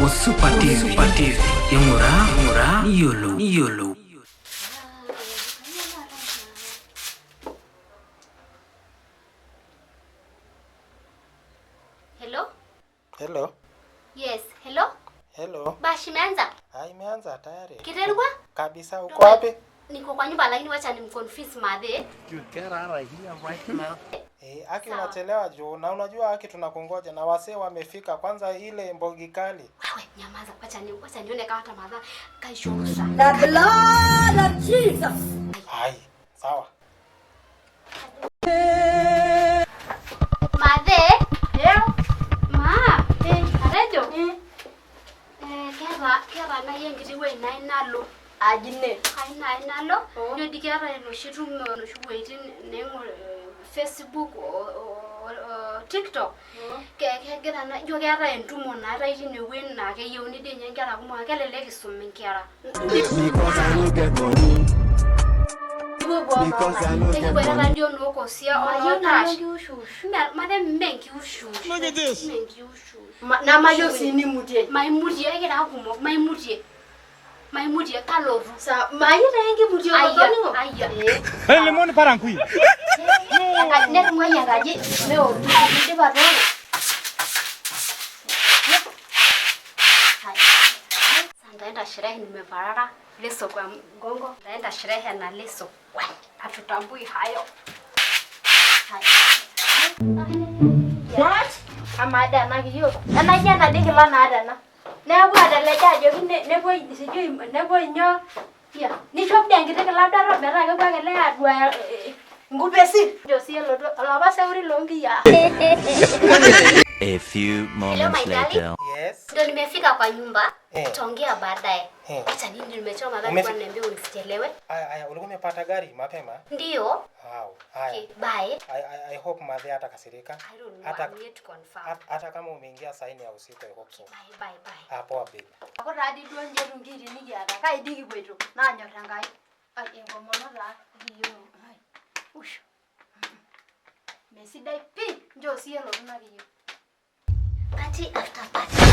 Super TV. Yungura, Yolo. Hello? Yes, hello? Hello? Bashi imeanza? Imeanza tayari. Kiterwa? Kabisa uko wapi? Niko kwa nyumba lakini wacha nimconfuse madhe. You get out of here right now. Aki unachelewa juu na unajua Aki tunakungoja na wasee wamefika kwanza ile mbogi kali. Wewe nyamaza wacha nione kama hata madha kaishosa. The blood of Jesus. Hai, sawa. Madhe? Arejo? Kera na yengiti we na inalo. Ajine. Inalo. Yo dikera no shitum no shuwaitin nengo Facebook or TikTok. Kegera na yo kera entumo na raiti ne wen na ke yoni de nyengera kuma kelele kisumi nkera. Because I don't get money. Because I don't get money. Radio no kosia or cash. Madam menki ushu. Look at this. Menki ushu. Na mayo sini mutie. My mutie kera kumo. My mutie kaloru. Sa mayo rengi mutie kodoni ngo. Aya. Hey, lemon parankui. Nek moya gaji. Leo ndi badona. Ndaenda sherehe nimevarara leso kwa mgongo. Ndaenda sherehe na leso. Hatutambui hayo. What? Amada na hiyo. Ana jana dingila na adana. Nebu adaleja jogi nebo sijui nebo nyo. Ya. Ni shop dengite kala daro bera ke kwa kele adwa ngupesi. Josi lodo alaba seuri longi ya. A few moments later. Yes. Ndio nimefika kwa nyumba. Tutaongea baadaye. Acha nini nimechoma bado kwa niambia usichelewe. Aya, ulikuwa umepata gari mapema? Ndio. Wow. Aya. Okay, bye. I hope madhe atakasirika. I don't know. I'm yet to confirm. Hata kama umeingia saini ya usiku I hope so. Bye. Poa baby. Akora adi donje ngiri nigiata kai digi kwetu. Na nyota ngai. Ai ngomono la hiyo. Ai. Ush. Mesidai pi njo sielo tunagiyo. Party after party.